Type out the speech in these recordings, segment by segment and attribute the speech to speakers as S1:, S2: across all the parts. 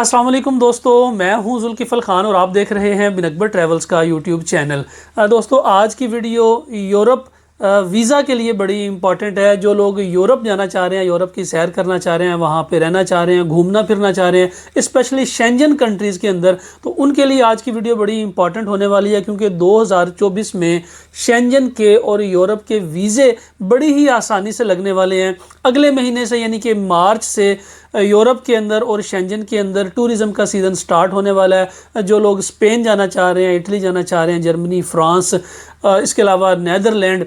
S1: अस्सलाम वालेकुम दोस्तों, मैं हूं जुल्किफल खान और आप देख रहे हैं बिन अकबर ट्रैवल्स का यूट्यूब चैनल। दोस्तों, आज की वीडियो यूरोप वीज़ा के लिए बड़ी इंपॉर्टेंट है। जो लोग यूरोप जाना चाह रहे हैं, यूरोप की सैर करना चाह रहे हैं, वहाँ पे रहना चाह रहे हैं, घूमना फिरना चाह रहे हैं, स्पेशली शेंजन कंट्रीज़ के अंदर, तो उनके लिए आज की वीडियो बड़ी इंपॉर्टेंट होने वाली है। क्योंकि 2024 में शेंजन के और यूरोप के वीज़े बड़ी ही आसानी से लगने वाले हैं। अगले महीने से यानी कि मार्च से यूरोप के अंदर और शेंजन के अंदर टूरिज़म का सीज़न स्टार्ट होने वाला है। जो लोग स्पेन जाना चाह रहे हैं, इटली जाना चाह रहे हैं, जर्मनी, फ्रांस, इसके अलावा नीदरलैंड,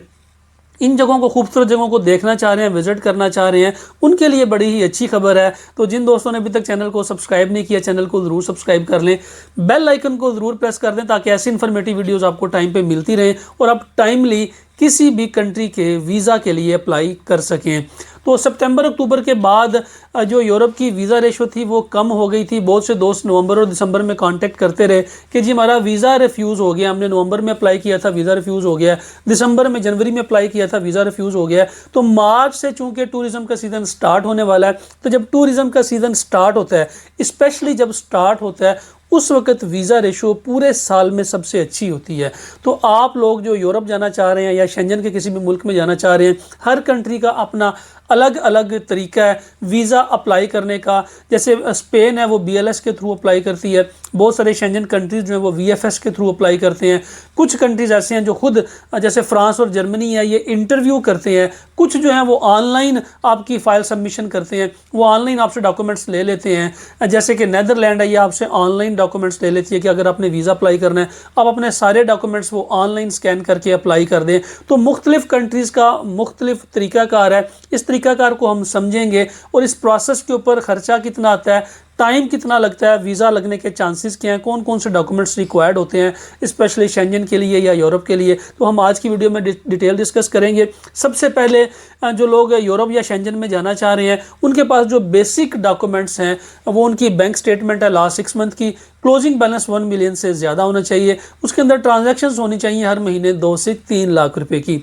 S1: इन जगहों को, खूबसूरत जगहों को देखना चाह रहे हैं, विजिट करना चाह रहे हैं, उनके लिए बड़ी ही अच्छी खबर है। तो जिन दोस्तों ने अभी तक चैनल को सब्सक्राइब नहीं किया, चैनल को ज़रूर सब्सक्राइब कर लें, बेल आइकन को ज़रूर प्रेस कर दें ताकि ऐसी इन्फॉर्मेटिव वीडियोस आपको टाइम पे मिलती रहे और आप टाइमली किसी भी कंट्री के वीज़ा के लिए अप्लाई कर सकें। तो सितंबर अक्टूबर के बाद जो यूरोप की वीज़ा रेशो थी वो कम हो गई थी। बहुत से दोस्त नवंबर और दिसंबर में कांटेक्ट करते रहे कि जी हमारा वीज़ा रिफ्यूज़ हो गया, हमने नवंबर में अप्लाई किया था, वीज़ा रिफ्यूज़ हो गया, दिसंबर में, जनवरी में अप्लाई किया था, वीज़ा रिफ्यूज़ हो गया। तो मार्च से चूँकि टूरिज़म का सीज़न स्टार्ट होने वाला है, तो जब टूरिज़म का सीज़न स्टार्ट होता है, स्पेशली जब स्टार्ट होता है, उस वक्त वीज़ा रेशो पूरे साल में सबसे अच्छी होती है। तो आप लोग जो यूरोप जाना चाह रहे हैं या शेंजन के किसी भी मुल्क में जाना चाह रहे हैं, हर कंट्री का अपना अलग अलग तरीका है वीज़ा अप्लाई करने का। जैसे स्पेन है वो BLS के थ्रू अप्लाई करती है, बहुत सारे शेंजन कंट्रीज़ जो है वो VFS के थ्रू अप्लाई करते हैं। कुछ कंट्रीज़ ऐसे हैं जो खुद, जैसे फ्रांस और जर्मनी है, ये इंटरव्यू करते हैं। कुछ जो है वो ऑनलाइन आपकी फ़ाइल सबमिशन करते हैं, वो ऑनलाइन आपसे डॉक्यूमेंट्स ले लेते हैं। जैसे कि नीदरलैंड है, ये आपसे ऑनलाइन डॉक्यूमेंट्स ले लेती है कि अगर आपने वीज़ा अप्लाई करना है, आप अपने सारे डॉक्यूमेंट्स वो ऑनलाइन स्कैन करके अप्लाई कर दें। तो मुख्तलिफ कंट्रीज़ का मुख्तलिफ तरीक़ाकार है। इस तरीक़ाकार को हम समझेंगे और इस प्रोसेस के ऊपर ख़र्चा कितना आता है, टाइम कितना लगता है, वीज़ा लगने के चांसेस क्या हैं, कौन कौन से डॉक्यूमेंट्स रिक्वायर्ड होते हैं स्पेशली शेंजन के लिए या यूरोप के लिए, तो हम आज की वीडियो में डिटेल डिस्कस करेंगे। सबसे पहले जो लोग यूरोप या शेंजन में जाना चाह रहे हैं, उनके पास जो बेसिक डॉक्यूमेंट्स हैं वो उनकी बैंक स्टेटमेंट है लास्ट 6 मंथ की, क्लोजिंग बैलेंस 1 मिलियन से ज़्यादा होना चाहिए, उसके अंदर ट्रांजैक्शंस होनी चाहिए हर महीने 2 से 3 लाख रुपए की।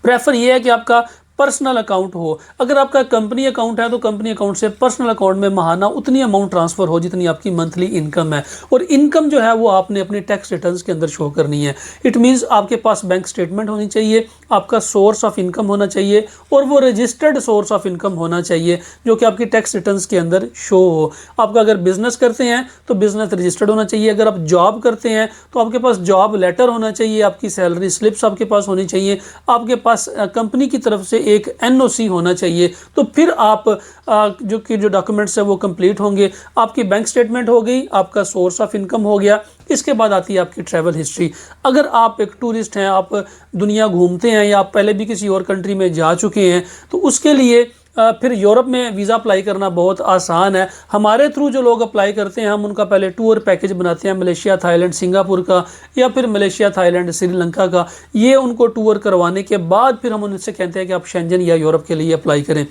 S1: प्रेफर ये है कि आपका पर्सनल अकाउंट हो। अगर आपका कंपनी अकाउंट है तो कंपनी अकाउंट से पर्सनल अकाउंट में महाना उतनी अमाउंट ट्रांसफ़र हो जितनी आपकी मंथली इनकम है, और इनकम जो है वो आपने अपने टैक्स रिटर्न्स के अंदर शो करनी है। इट मीन्स आपके पास बैंक स्टेटमेंट होनी चाहिए, आपका सोर्स ऑफ इनकम होना चाहिए, और वो रजिस्टर्ड सोर्स ऑफ इनकम होना चाहिए जो कि आपकी टैक्स रिटर्न्स के अंदर शो हो। आपका अगर बिजनेस करते हैं तो बिजनेस रजिस्टर्ड होना चाहिए, अगर आप जॉब करते हैं तो आपके पास जॉब लेटर होना चाहिए, आपकी सैलरी स्लिप्स आपके पास होनी चाहिए, आपके पास कंपनी की तरफ से एक NOC होना चाहिए। तो फिर आप जो डॉक्यूमेंट्स है वो कंप्लीट होंगे। आपकी बैंक स्टेटमेंट हो गई, आपका सोर्स ऑफ इनकम हो गया, इसके बाद आती है आपकी ट्रैवल हिस्ट्री। अगर आप एक टूरिस्ट हैं, आप दुनिया घूमते हैं या आप पहले भी किसी और कंट्री में जा चुके हैं, तो उसके लिए फिर यूरोप में वीज़ा अप्लाई करना बहुत आसान है। हमारे थ्रू जो लोग अप्लाई करते हैं, हम उनका पहले टूर पैकेज बनाते हैं मलेशिया, थाईलैंड, सिंगापुर का, या फिर मलेशिया, थाईलैंड, श्रीलंका का। ये उनको टूर करवाने के बाद फिर हम उनसे कहते हैं कि आप शेंजन या यूरोप के लिए अप्लाई करें।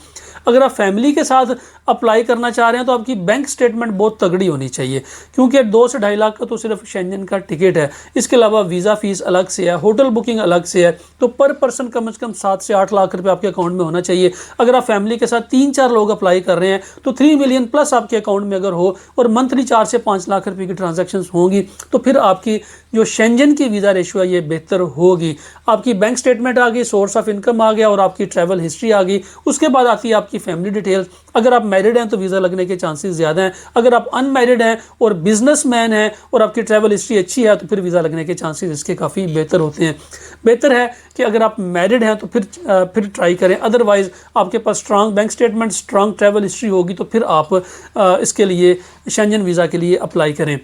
S1: अगर आप फैमिली के साथ अप्लाई करना चाह रहे हैं तो आपकी बैंक स्टेटमेंट बहुत तगड़ी होनी चाहिए, क्योंकि 2 से 2.5 लाख का तो सिर्फ शेंजन का टिकट है। इसके अलावा वीज़ा फ़ीस अलग से है, होटल बुकिंग अलग से है, तो पर पर्सन कम से कम 7 से 8 लाख रुपए आपके अकाउंट में होना चाहिए। अगर आप फैमिली के साथ 3-4 लोग अप्लाई कर रहे हैं तो 3 मिलियन प्लस आपके अकाउंट में अगर हो और मंथली 4 से 5 लाख रुपए की ट्रांजैक्शंस होंगी, तो फिर आपकी जो शेंजन की वीज़ा रेशो है ये बेहतर होगी। आपकी बैंक स्टेटमेंट आ गई, सोर्स ऑफ इनकम आ गया और आपकी ट्रैवल हिस्ट्री आ गई। उसके बाद आती है आपकी फैमिली डिटेल्स। अगर आप मैरिड हैं तो वीज़ा लगने के चांसेस ज़्यादा हैं। अगर आप अनमैरिड हैं और बिजनेसमैन हैं और आपकी ट्रैवल हिस्ट्री अच्छी है तो फिर वीज़ा लगने के चांसेस इसके काफ़ी बेहतर होते हैं। बेहतर है कि अगर आप मैरिड हैं तो फिर ट्राई करें, अदरवाइज़ आपके पास strong bank statement, strong travel history होगी तो फिर आप इसके लिए शेंजन वीज़ा के लिए अप्लाई करें।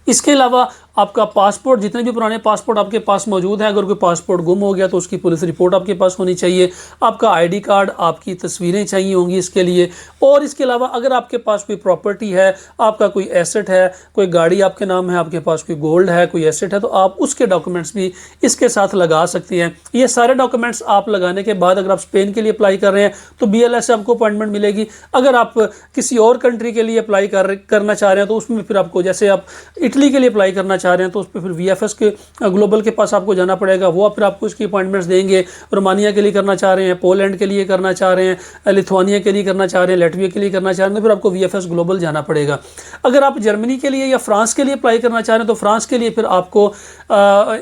S1: इसके अलावा आपका पासपोर्ट, जितने भी पुराने पासपोर्ट आपके पास मौजूद हैं, अगर कोई पासपोर्ट गुम हो गया तो उसकी पुलिस रिपोर्ट आपके पास होनी चाहिए। आपका ID कार्ड, आपकी तस्वीरें चाहिए होंगी इसके लिए। और इसके अलावा अगर आपके पास कोई प्रॉपर्टी है, आपका कोई एसेट है, कोई गाड़ी आपके नाम है, आपके पास कोई गोल्ड है, कोई एसेट है, तो आप उसके डॉक्यूमेंट्स भी इसके साथ लगा सकते हैं। ये सारे डॉक्यूमेंट्स आप लगाने के बाद अगर आप स्पेन के लिए अप्लाई कर रहे हैं तो BLS से आपको अपॉइंटमेंट मिलेगी। अगर आप किसी और कंट्री के लिए अप्लाई करना चाह रहे हैं तो उसमें फिर आपको, जैसे आप इटली के लिए अप्लाई करना चाह रहे हैं तो उस पर फिर VFS के ग्लोबल के पास आपको जाना पड़ेगा, वो फिर आपको इसकी अपॉइंटमेंट्स देंगे। रोमानिया के लिए करना चाह रहे हैं, पोलैंड के लिए करना चाह रहे हैं, लिथुआनिया के लिए करना चाह रहे हैं, लैटविया के लिए करना चाह रहे हैं, तो फिर आपको VFS ग्लोबल जाना पड़ेगा। अगर आप जर्मनी के लिए या फ्रांस के लिए अप्लाई करना चाह रहे हैं तो फ्रांस के लिए फिर आपको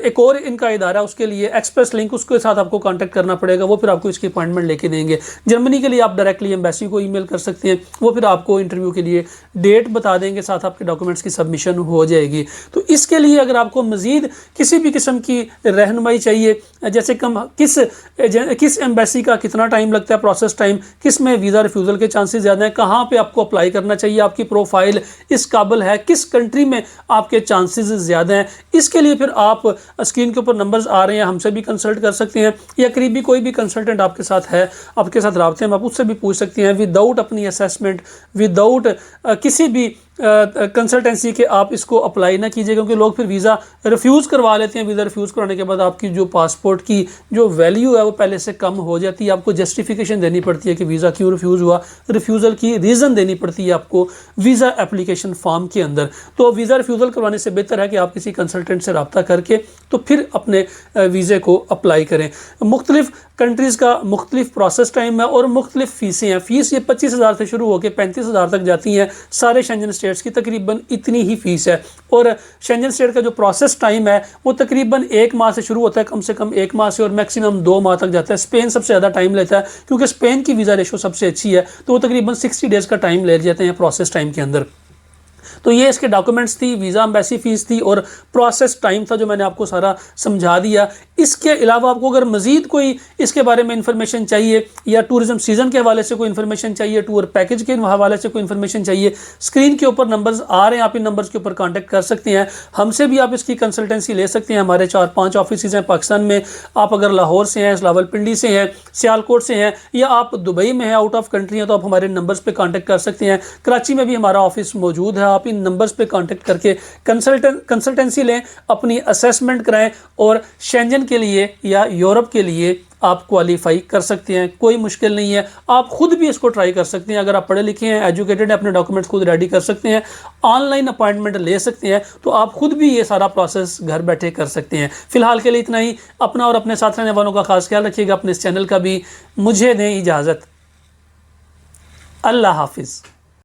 S1: एक और इनका इदारा उसके लिए एक्सप्रेस लिंक, उसके साथ आपको कांटेक्ट करना पड़ेगा, वो फिर आपको इसकी अपॉइंटमेंट लेके देंगे। जर्मनी के लिए आप डायरेक्टली एम्बेसी को ईमेल कर सकते हैं, वो फिर आपको इंटरव्यू के लिए डेट बता देंगे, साथ आपके डॉक्यूमेंट्स की सबमिशन हो जाएगी। तो इसके लिए अगर आपको मज़ीद किसी भी किस्म की रहनुमाई चाहिए, जैसे कम किस एम्बेसी का कितना टाइम लगता है, प्रोसेस टाइम, किस में वीज़ा रिफ्यूज़ल के चांसेस ज़्यादा हैं, कहाँ पे आपको अप्लाई करना चाहिए, आपकी प्रोफाइल इस काबिल है, किस कंट्री में आपके चांसेस ज़्यादा हैं, इसके लिए फिर आप स्क्रीन के ऊपर नंबर्स आ रहे हैं, हमसे भी कंसल्ट कर सकते हैं, या करीबी कोई भी कंसल्टेंट आपके साथ है, आपके साथ राब्ते में आप उससे भी पूछ सकते हैं विदाउट अपनी असेसमेंट, विदाउट किसी भी कंसल्टेंसी के आप इसको अप्लाई ना कीजिए, क्योंकि लोग फिर वीज़ा रिफ्यूज़ करवा लेते हैं। वीज़ा रिफ्यूज़ कराने के बाद आपकी जो पासपोर्ट की जो वैल्यू है वो पहले से कम हो जाती है, आपको जस्टिफिकेशन देनी पड़ती है कि वीज़ा क्यों रिफ्यूज़ हुआ, रिफ्यूज़ल की रीज़न देनी पड़ती है आपको वीज़ा एप्लीकेशन फॉर्म के अंदर। तो वीज़ा रिफ्यूज़ल करवाने से बेहतर है कि आप किसी कंसल्टेंट से रब्ता करके तो फिर अपने वीज़े को अप्लाई करें। मुख्तलिफ कंट्रीज़ का मुख्तलिफ प्रोसेस टाइम है और मुख्तलिफ फ़ीसें हैं। फ़ीस ये 25,000 से शुरू होकर 35,000 तक जाती हैं। सारे शेंजन स्टेट्स की तकरीबन इतनी ही फ़ीस है, और शेंजन स्टेट का जो प्रोसेस टाइम है वो तकरीबन 1 माह से शुरू होता है, कम से कम 1 माह से, और मैक्सिमम 2 माह तक जाता है। स्पेन सबसे ज़्यादा टाइम लेता है क्योंकि स्पेन की वीज़ा रेशो सबसे अच्छी है, तो वो तकरीबन 60 डेज़ का टाइम ले जाते हैं प्रोसेस टाइम के अंदर। तो ये इसके डॉक्यूमेंट्स थी, वीज़ा एम्बेसी फ़ीस थी और प्रोसेस टाइम था, जो मैंने आपको सारा समझा दिया। इसके अलावा आपको अगर मज़ीद कोई इसके बारे में इंफॉर्मेशन चाहिए, या टूरिज़म सीज़न के हवाले से कोई इन्फॉर्मेशन चाहिए, टूर पैकेज के हवाले से कोई इन्फॉर्मेशन चाहिए, स्क्रीन के ऊपर नंबर्स आ रहे हैं, आप इन नंबर्स के ऊपर कॉन्टैक्ट कर सकते हैं। हमसे भी आप इसकी कंसल्टेंसी ले सकते हैं। हमारे 4-5 ऑफिस हैं पाकिस्तान में। आप अगर लाहौर से हैं, रावलपिंडी से हैं, सियालकोट से हैं, या आप दुबई में हैं, आउट ऑफ कंट्री हैं, तो आप हमारे नंबर्स पर कॉन्टैक्ट कर सकते हैं। कराची में भी हमारा ऑफिस मौजूद है। आप इन नंबर्स पे कांटेक्ट करके कंसल्टेंसी लें, अपनी असेसमेंट कराएं, और शेंजन के लिए या यूरोप के लिए आप क्वालिफाई कर सकते हैं। कोई मुश्किल नहीं है, आप खुद भी इसको ट्राई कर सकते हैं। अगर आप पढ़े लिखे हैं, एजुकेटेड हैं, अपने डॉक्यूमेंट्स खुद रेडी कर सकते हैं, ऑनलाइन अपॉइंटमेंट ले सकते हैं, तो आप खुद भी ये सारा प्रोसेस घर बैठे कर सकते हैं। फिलहाल के लिए इतना ही। अपना और अपने साथ रहने वालों का खास ख्याल रखिएगा। अपने इस चैनल का भी मुझे दें इजाज़त। अल्लाह हाफिज़।